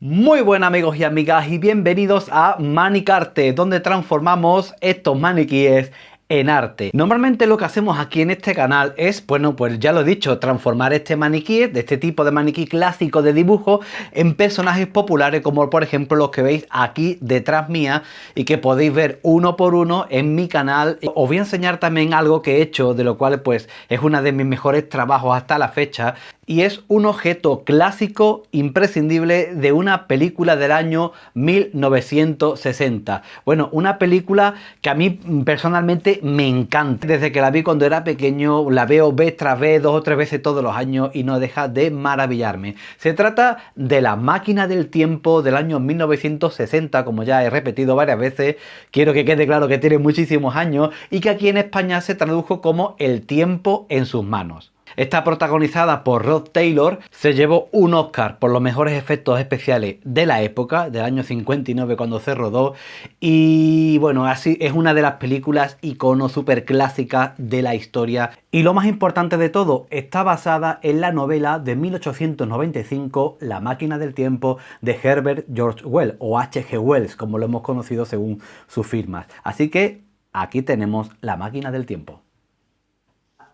Muy buenas amigos y amigas y bienvenidos a Manicarte, donde transformamos estos maniquíes en arte. Normalmente lo que hacemos aquí en este canal es, bueno, pues ya lo he dicho, transformar este maniquí, de este tipo de maniquí clásico de dibujo, en personajes populares como por ejemplo los que veis aquí detrás mía y que podéis ver uno por uno en mi canal. Os voy a enseñar también algo que he hecho, de lo cual pues es uno de mis mejores trabajos hasta la fecha, y es un objeto clásico imprescindible de una película del año 1960. Bueno, una película que a mí personalmente me encanta. Desde que la vi cuando era pequeño, la veo vez tras vez, 2 o 3 veces todos los años y no deja de maravillarme. Se trata de La Máquina del Tiempo del año 1960, como ya he repetido varias veces. Quiero que quede claro que tiene muchísimos años y que aquí en España se tradujo como El tiempo en sus manos. Está protagonizada por Rod Taylor, se llevó un Oscar por los mejores efectos especiales de la época, del año 59 cuando se rodó, y bueno, así es una de las películas icono super clásicas de la historia. Y lo más importante de todo, está basada en la novela de 1895, La Máquina del Tiempo, de Herbert George Wells, o H.G. Wells, como lo hemos conocido según sus firmas. Así que aquí tenemos La Máquina del Tiempo.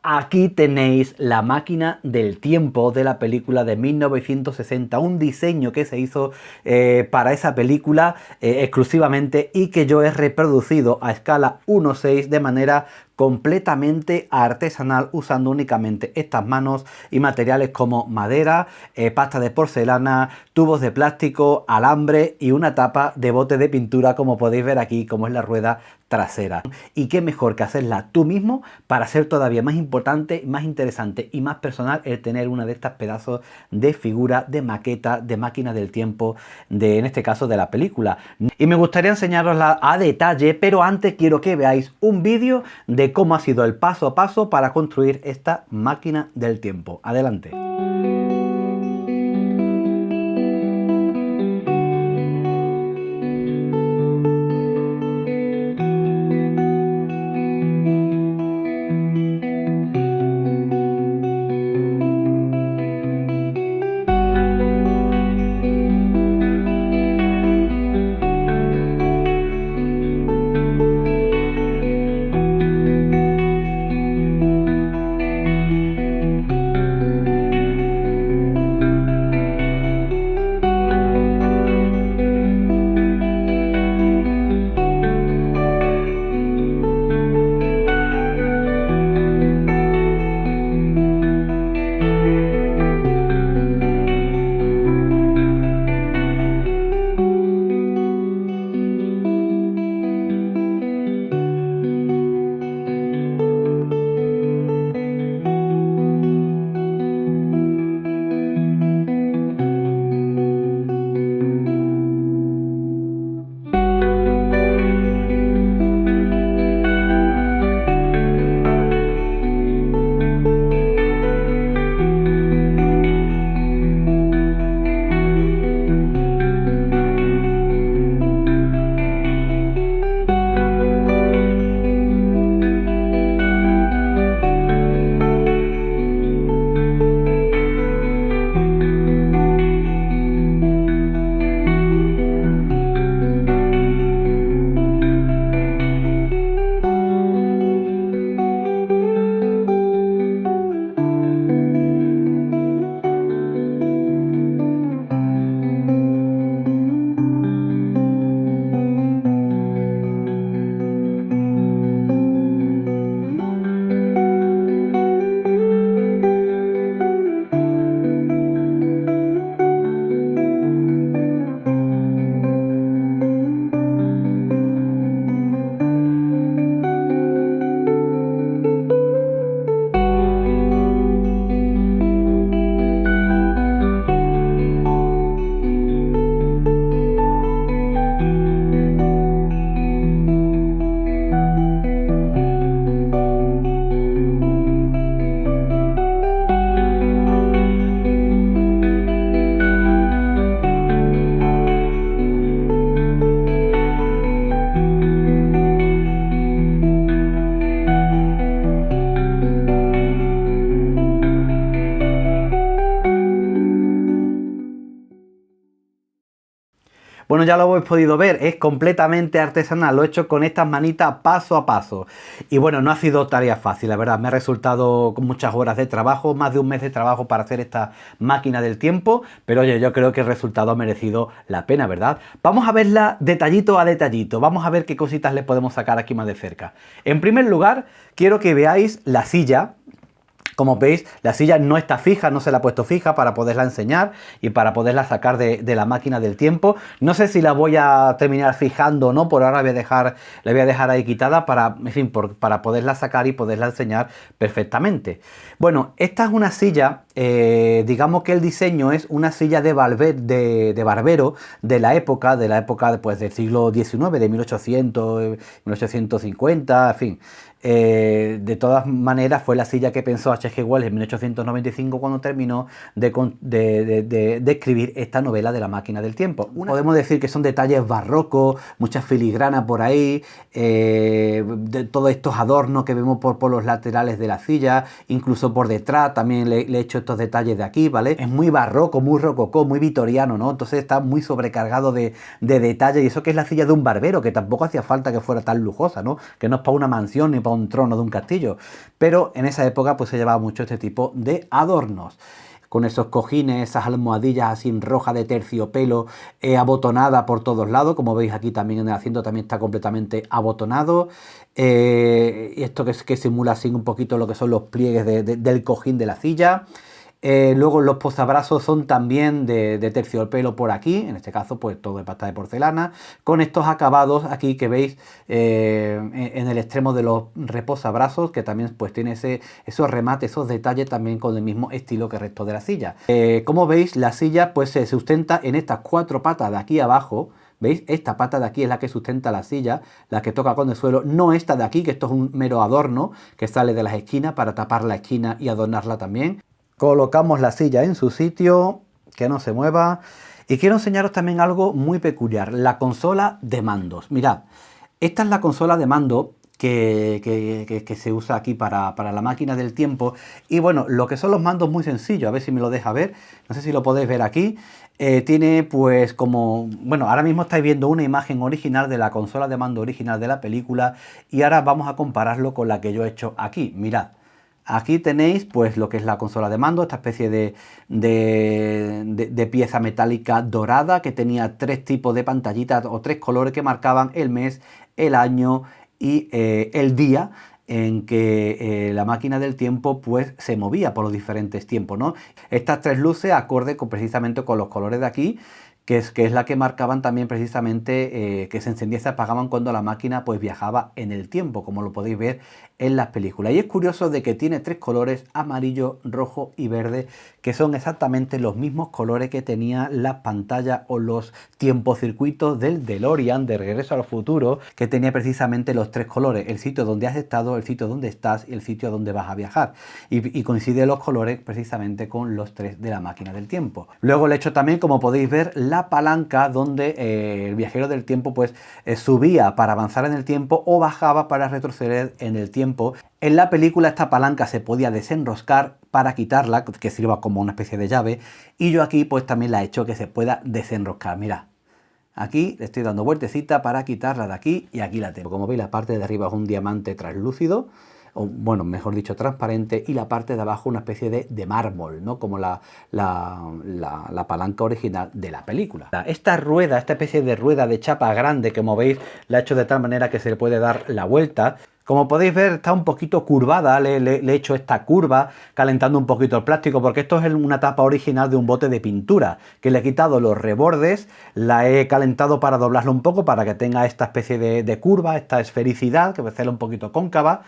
Aquí tenéis La Máquina del Tiempo de la película de 1960, un diseño que se hizo para esa película exclusivamente y que yo he reproducido a escala 1:6 de manera completamente artesanal, usando únicamente estas manos y materiales como madera, pasta de porcelana, tubos de plástico, alambre y una tapa de bote de pintura, como podéis ver aquí, como es la rueda trasera. Y qué mejor que hacerla tú mismo para ser todavía más importante, más interesante y más personal el tener una de estas pedazos de figura, de maqueta, de máquina del tiempo, en este caso de la película. Y me gustaría enseñarosla a detalle, pero antes quiero que veáis un vídeo de cómo ha sido el paso a paso para construir esta máquina del tiempo. Adelante. Bueno, ya lo habéis podido ver, es completamente artesanal, lo he hecho con estas manitas paso a paso. Y bueno, no ha sido tarea fácil, la verdad, me ha resultado con muchas horas de trabajo, más de un mes de trabajo para hacer esta máquina del tiempo, pero oye, yo creo que el resultado ha merecido la pena, ¿verdad? Vamos a verla detallito a detallito, vamos a ver qué cositas le podemos sacar aquí más de cerca. En primer lugar, quiero que veáis la silla. Como veis, la silla no está fija, no se la he puesto fija para poderla enseñar y para poderla sacar de la máquina del tiempo. No sé si la voy a terminar fijando o no, por ahora la voy a dejar ahí quitada para, en fin, para poderla sacar y poderla enseñar perfectamente. Bueno, esta es una silla, digamos que el diseño es una silla de barbero de la época pues, del siglo XIX, de 1800, 1850, en fin. De todas maneras fue la silla que pensó H.G. Wells en 1895 cuando terminó de escribir esta novela de La máquina del tiempo. Podemos decir que son detalles barrocos, muchas filigranas por ahí, de todos estos adornos que vemos por los laterales de la silla, incluso por detrás también le he hecho estos detalles de aquí, ¿vale? Es muy barroco, muy rococó, muy victoriano, ¿no? Entonces está muy sobrecargado de detalles, y eso que es la silla de un barbero, que tampoco hacía falta que fuera tan lujosa, ¿no? Que no es para una mansión ni para un trono de un castillo, pero en esa época pues se llevaba mucho este tipo de adornos, con esos cojines, esas almohadillas así rojas de terciopelo, abotonada por todos lados, como veis aquí también en el asiento también está completamente abotonado, y esto que simula así un poquito lo que son los pliegues del cojín de la silla. Luego los posabrazos son también de terciopelo por aquí, en este caso pues todo de pasta de porcelana, con estos acabados aquí que veis en el extremo de los reposabrazos, que también pues tiene esos remates, esos detalles también con el mismo estilo que el resto de la silla. Como veis, la silla pues se sustenta en estas cuatro patas de aquí abajo. ¿Veis? Esta pata de aquí es la que sustenta la silla, la que toca con el suelo, no esta de aquí, que esto es un mero adorno que sale de las esquinas para tapar la esquina y adornarla también. Colocamos la silla en su sitio, que no se mueva. Y quiero enseñaros también algo muy peculiar, la consola de mandos. Mirad, esta es la consola de mando que se usa aquí para la máquina del tiempo. Y bueno, lo que son los mandos muy sencillos, a ver si me lo deja ver. No sé si lo podéis ver aquí. Tiene pues como... Bueno, ahora mismo estáis viendo una imagen original de la consola de mando original de la película. Y ahora vamos a compararlo con la que yo he hecho aquí. Mirad. Aquí tenéis pues lo que es la consola de mando, esta especie de pieza metálica dorada que tenía tres tipos de pantallitas o tres colores que marcaban el mes, el año y el día en que la máquina del tiempo pues se movía por los diferentes tiempos, ¿no? Estas tres luces acorde precisamente con los colores de aquí, que es la que marcaban también precisamente que se encendía y se apagaban cuando la máquina pues viajaba en el tiempo, como lo podéis ver en las películas. Y es curioso de que tiene tres colores, amarillo, rojo y verde, que son exactamente los mismos colores que tenía las pantallas o los tiempocircuitos del DeLorean de Regreso al Futuro, que tenía precisamente los tres colores: el sitio donde has estado, el sitio donde estás y el sitio donde vas a viajar. Y coinciden los colores precisamente con los tres de la máquina del tiempo. Luego le he hecho también, como podéis ver, la palanca donde el viajero del tiempo pues subía para avanzar en el tiempo o bajaba para retroceder en el tiempo. En la película esta palanca se podía desenroscar para quitarla, que sirva como una especie de llave, y yo aquí pues también la he hecho que se pueda desenroscar. Mirad, aquí le estoy dando vueltecita para quitarla de aquí y aquí la tengo. Como veis, la parte de arriba es un diamante translúcido, o bueno, mejor dicho, transparente, y la parte de abajo una especie de mármol, ¿no? Como la palanca original de la película. Esta rueda, esta especie de rueda de chapa grande, como veis, la he hecho de tal manera que se le puede dar la vuelta. Como podéis ver, está un poquito curvada, le he hecho esta curva calentando un poquito el plástico, porque esto es una tapa original de un bote de pintura, que le he quitado los rebordes, la he calentado para doblarlo un poco, para que tenga esta especie de curva, esta esfericidad, que va a ser un poquito cóncava.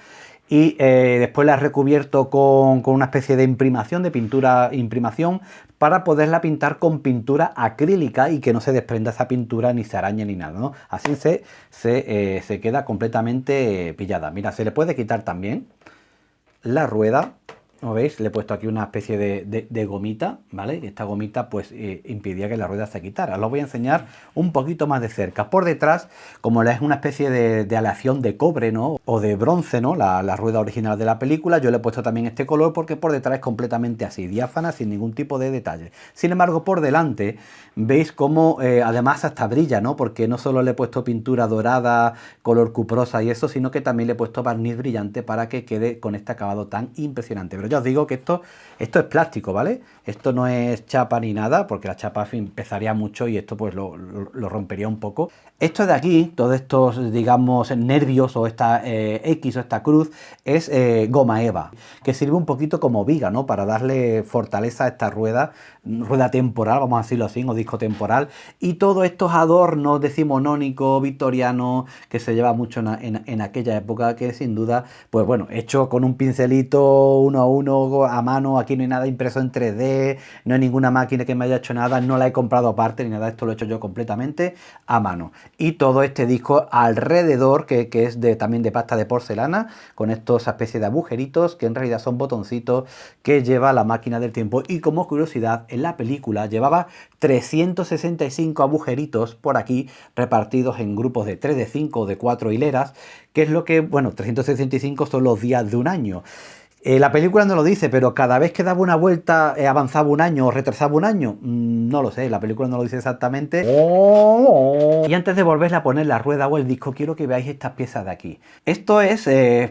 Y después la he recubierto con una especie de imprimación, de pintura imprimación, para poderla pintar con pintura acrílica y que no se desprenda esa pintura ni se arañe ni nada, ¿no? Así se queda completamente pillada. Mira, se le puede quitar también la rueda, como veis, le he puesto aquí una especie de gomita, ¿vale? Y esta gomita pues impedía que la rueda se quitara. Os lo voy a enseñar un poquito más de cerca. Por detrás, como es una especie de aleación de cobre, ¿no? O de bronce, ¿no? La rueda original de la película, yo le he puesto también este color porque por detrás es completamente así, diáfana, sin ningún tipo de detalle. Sin embargo, por delante, veis cómo además hasta brilla, ¿no? Porque no solo le he puesto pintura dorada, color cuprosa y eso, sino que también le he puesto barniz brillante para que quede con este acabado tan impresionante. Pero ya os digo que esto es plástico, ¿vale? Esto no es chapa ni nada, porque la chapa, en fin, pesaría mucho y esto pues lo rompería un poco. Esto de aquí, todos estos, digamos, nervios o esta X o esta cruz, es goma eva, que sirve un poquito como viga, ¿no? Para darle fortaleza a esta rueda temporal, vamos a decirlo así, o disco temporal. Y todos estos adornos decimonónicos, victorianos, que se lleva mucho en aquella época, que sin duda, pues bueno, hecho con un pincelito uno a uno, a mano. Aquí no hay nada impreso en 3D, no hay ninguna máquina que me haya hecho nada, no la he comprado aparte ni nada, esto lo he hecho yo completamente a mano. Y todo este disco alrededor, que es también de pasta de porcelana, con estos especies de agujeritos, que en realidad son botoncitos que lleva la máquina del tiempo. Y como curiosidad, en la película llevaba 365 agujeritos por aquí, repartidos en grupos de 3, de 5 o de 4 hileras, que es lo que, bueno, 365 son los días de un año. La película no lo dice, pero cada vez que daba una vuelta avanzaba un año o retrasaba un año. No lo sé, la película no lo dice exactamente. Y antes de volverle a poner la rueda o el disco, quiero que veáis estas piezas de aquí. Esto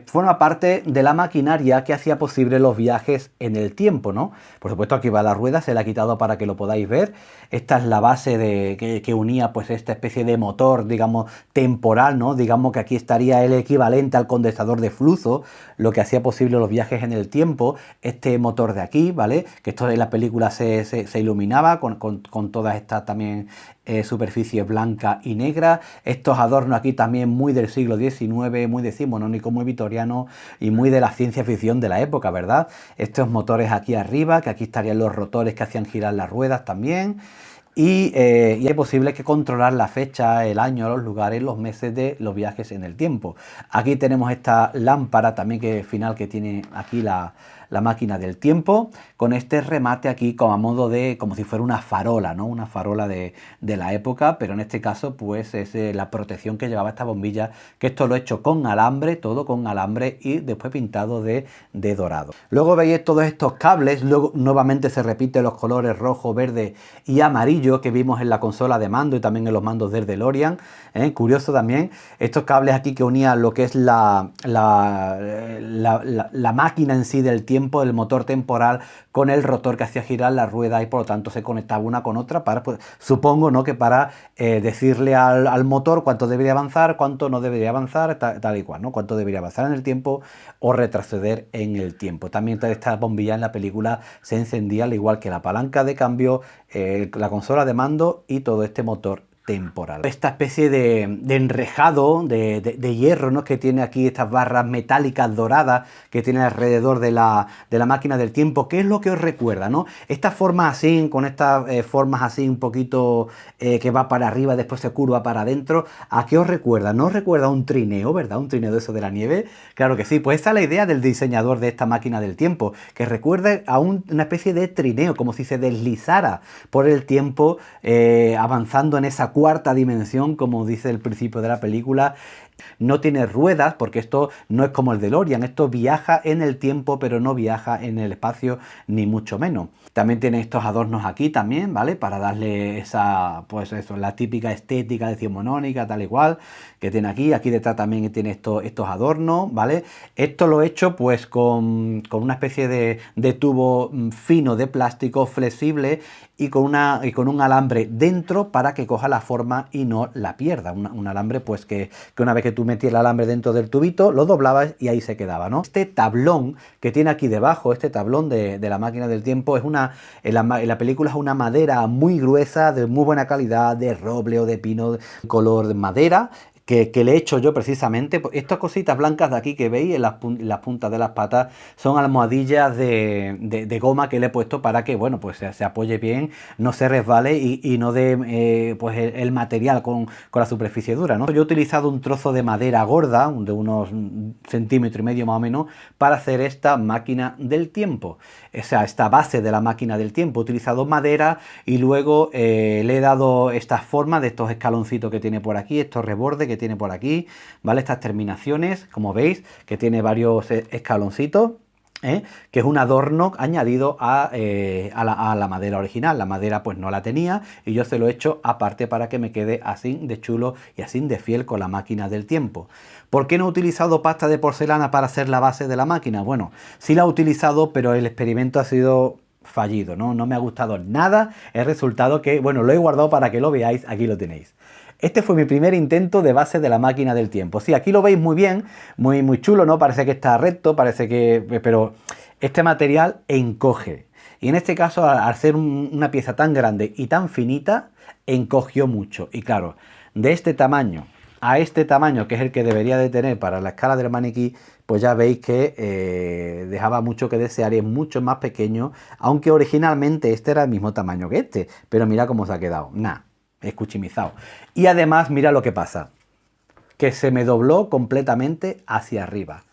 forma parte de la maquinaria que hacía posible los viajes en el tiempo, ¿no? Por supuesto, aquí va la rueda, se la he quitado para que lo podáis ver. Esta es la base que unía pues esta especie de motor, digamos, temporal, ¿no? Digamos que aquí estaría el equivalente al condensador de flujo, lo que hacía posible los viajes en el tiempo. Este motor de aquí, ¿vale? Que esto en la película se iluminaba con todas estas también superficie blanca y negra. Estos adornos aquí también muy del siglo XIX, muy decimonónico, muy victoriano y muy de la ciencia ficción de la época, ¿verdad? Estos motores aquí arriba, que aquí estarían los rotores que hacían girar las ruedas también. Y es posible que controlar la fecha, el año, los lugares, los meses de los viajes en el tiempo. Aquí tenemos esta lámpara también final que tiene aquí la máquina del tiempo, con este remate aquí como a modo como si fuera una farola, ¿no? Una farola de la época, pero en este caso pues es la protección que llevaba esta bombilla, que esto lo he hecho con alambre, todo con alambre y después pintado de dorado. Luego veis todos estos cables, luego nuevamente se repiten los colores rojo, verde y amarillo que vimos en la consola de mando y también en los mandos del DeLorean. Curioso también, estos cables aquí que unían lo que es la máquina en sí del tiempo, del motor temporal, con el rotor que hacía girar la rueda y por lo tanto se conectaba una con otra para, pues, supongo, ¿no? Que para decirle al motor cuánto debería avanzar, cuánto no debería avanzar, tal y cual, ¿no? Cuánto debería avanzar en el tiempo o retroceder en el tiempo. También esta bombilla en la película se encendía al igual que la palanca de cambio, la consola de mando y todo este motor temporal. Esta especie de enrejado de hierro, ¿no? Que tiene aquí estas barras metálicas doradas que tiene alrededor de la máquina del tiempo. ¿Qué es lo que os recuerda, no? Estas formas así, con estas formas así un poquito que va para arriba, después se curva para adentro. ¿A qué os recuerda? ¿No os recuerda a un trineo, verdad? Un trineo de eso de la nieve. Claro que sí, pues esta es la idea del diseñador de esta máquina del tiempo, que recuerde a una especie de trineo, como si se deslizara por el tiempo, avanzando en esa cuarta dimensión, como dice el principio de la película. No tiene ruedas, porque esto no es como el DeLorean, esto viaja en el tiempo, pero no viaja en el espacio, ni mucho menos. También tiene estos adornos aquí también, ¿vale? Para darle esa, pues eso, la típica estética decimonónica, tal y cual, que tiene aquí. Aquí detrás también tiene estos adornos, ¿vale? Esto lo he hecho pues con una especie de tubo fino de plástico flexible y con un alambre dentro para que coja la forma y no la pierda. Un alambre pues que una vez que tú metías el alambre dentro del tubito, lo doblabas y ahí se quedaba, ¿no? Este tablón que tiene aquí debajo, este tablón de la máquina del tiempo, es en la película es una madera muy gruesa, de muy buena calidad, de roble o de pino, color de madera, que le he hecho yo precisamente. Estas cositas blancas de aquí que veis en las puntas de las patas son almohadillas de goma que le he puesto para que, bueno, pues se apoye bien, no se resbale y no dé pues el material con la superficie dura, ¿no? Yo he utilizado un trozo de madera gorda, de unos centímetro y medio más o menos, para hacer esta máquina del tiempo. O sea, esta base de la máquina del tiempo. He utilizado madera y luego le he dado estas formas de estos escaloncitos que tiene por aquí, estos rebordes que tiene por aquí, ¿vale? Estas terminaciones, como veis, que tiene varios escaloncitos. Que es un adorno añadido a la madera original. La madera pues no la tenía y yo se lo he hecho aparte para que me quede así de chulo y así de fiel con la máquina del tiempo. ¿Por qué no he utilizado pasta de porcelana para hacer la base de la máquina? Bueno, sí la he utilizado, pero el experimento ha sido fallido, ¿no? No me ha gustado nada el resultado, que, bueno, lo he guardado para que lo veáis, aquí lo tenéis. Este fue mi primer intento de base de la máquina del tiempo. Sí, aquí lo veis muy bien, muy chulo, ¿no? Parece que está recto, parece que... pero este material encoge. Y en este caso, al ser una pieza tan grande y tan finita, encogió mucho. Y claro, de este tamaño a este tamaño, que es el que debería de tener para la escala del maniquí, pues ya veis que dejaba mucho que desear y es mucho más pequeño, aunque originalmente este era el mismo tamaño que este. Pero mira cómo se ha quedado. Nada, escuchimizado. Y además, mira lo que pasa, que se me dobló completamente hacia arriba.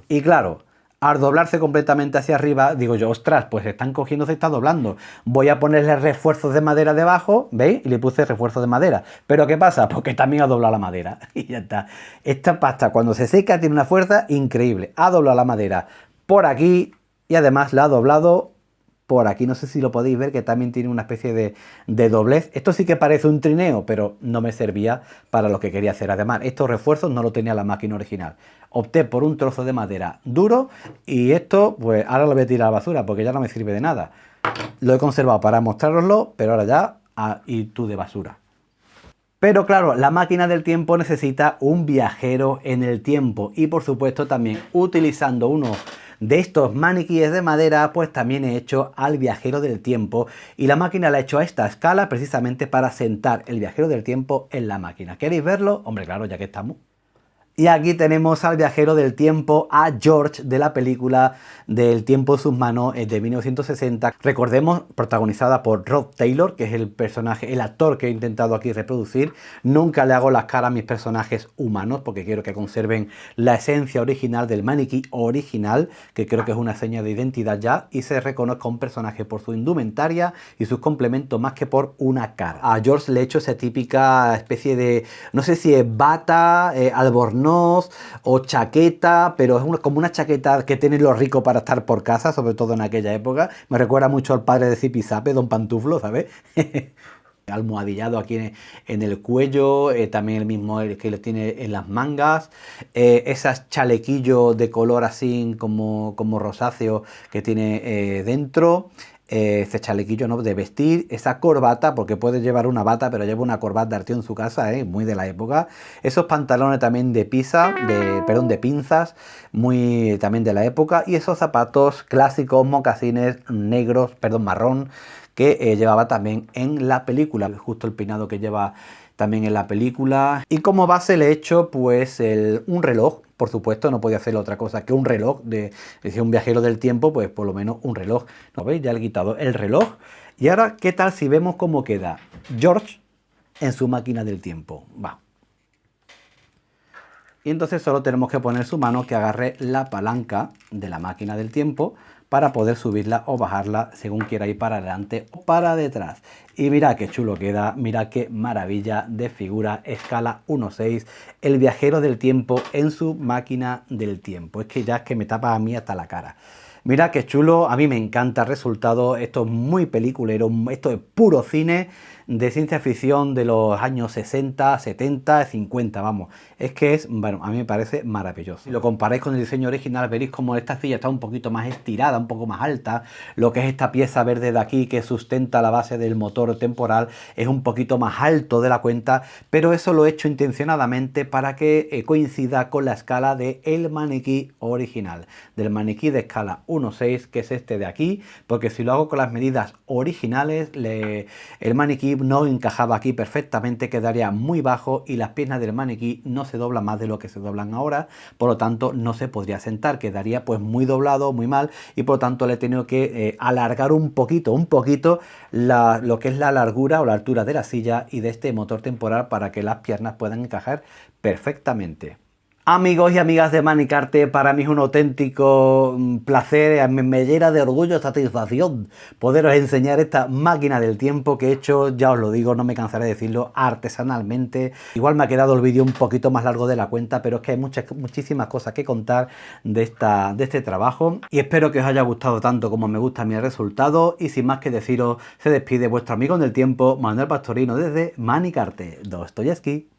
Y claro, al doblarse completamente hacia arriba, digo yo, ostras, pues están cogiendo, se está doblando. Voy a ponerle refuerzos de madera debajo, ¿veis? Y le puse refuerzos de madera. ¿Pero qué pasa? Porque también ha doblado la madera. Y ya está. Esta pasta, cuando se seca, tiene una fuerza increíble. Ha doblado la madera por aquí y además la ha doblado por aquí. No sé si lo podéis ver, que también tiene una especie de doblez. Esto sí que parece un trineo, pero no me servía para lo que quería hacer. Además, estos refuerzos no lo tenía la máquina original. Opté por un trozo de madera duro y esto, pues ahora lo voy a tirar a la basura porque ya no me sirve de nada. Lo he conservado para mostraroslo, pero ahora ya a ir tú de basura. Pero claro, la máquina del tiempo necesita un viajero en el tiempo y por supuesto también utilizando uno de estos maniquíes de madera, pues también he hecho al viajero del tiempo y la máquina la he hecho a esta escala precisamente para sentar el viajero del tiempo en la máquina. ¿Queréis verlo? Hombre, claro, ya que estamos. Y aquí tenemos al viajero del tiempo, a George, de la película del tiempo en sus manos de 1960. Recordemos, protagonizada por Rod Taylor, que es el personaje, el actor que he intentado aquí reproducir. Nunca le hago las caras a mis personajes humanos porque quiero que conserven la esencia original del maniquí original, que creo que es una seña de identidad ya, y se reconozca un personaje por su indumentaria y sus complementos más que por una cara. A George le he hecho esa típica especie de, no sé si es bata, albornoz o chaqueta, pero es como una chaqueta que tienen los ricos para estar por casa, sobre todo en aquella época. Me recuerda mucho al padre de Zipizape, Don Pantuflo, ¿sabes? Almohadillado aquí en el cuello, también el mismo que lo tiene en las mangas, esas chalequillos de color así como rosáceo que tiene dentro. Ese chalequillo, ¿no?, de vestir, esa corbata, porque puede llevar una bata, pero lleva una corbata de tío en su casa, muy de la época. Esos pantalones también de de pinzas, muy también de la época. Y esos zapatos clásicos, mocasines negros, marrón, que llevaba también en la película, justo el peinado que lleva también en la película. Y como base le he hecho pues un reloj. Por supuesto, no podía hacer otra cosa que un reloj, decir, un viajero del tiempo, pues por lo menos un reloj. ¿No veis? Ya le he quitado el reloj. Y ahora, ¿qué tal si vemos cómo queda George en su máquina del tiempo? Va. Y entonces solo tenemos que poner su mano que agarre la palanca de la máquina del tiempo para poder subirla o bajarla según quiera ir para adelante o para detrás. Y mirad qué chulo queda, mirad qué maravilla de figura, escala 1.6, el viajero del tiempo en su máquina del tiempo. Es que ya es que me tapa a mí hasta la cara. Mirad qué chulo, a mí me encanta el resultado, esto es muy peliculero, esto es puro cine de ciencia ficción de los años 60, 70, 50, vamos. Es que es, bueno, a mí me parece maravilloso. Si lo comparáis con el diseño original, veréis como esta silla está un poquito más estirada, un poco más alta. Lo que es esta pieza verde de aquí que sustenta la base del motor temporal es un poquito más alto de la cuenta, pero eso lo he hecho intencionadamente para que coincida con la escala del maniquí original, del maniquí de escala 1.6, que es este de aquí, porque si lo hago con las medidas originales, el maniquí no encajaba aquí perfectamente, quedaría muy bajo y las piernas del maniquí no se doblan más de lo que se doblan ahora, por lo tanto no se podría sentar, quedaría pues muy doblado, muy mal, y por lo tanto le he tenido que alargar un poquito lo que es la largura o la altura de la silla y de este motor temporal para que las piernas puedan encajar perfectamente. Amigos y amigas de Manicarte, para mí es un auténtico placer, me llena de orgullo, satisfacción poderos enseñar esta máquina del tiempo que he hecho, ya os lo digo, no me cansaré de decirlo, artesanalmente. Igual me ha quedado el vídeo un poquito más largo de la cuenta, pero es que hay muchísimas cosas que contar de este trabajo y espero que os haya gustado tanto como me gusta mi resultado. Y sin más que deciros, se despide vuestro amigo en el tiempo, Manuel Pastorino desde Manicarte. Dostoyevsky.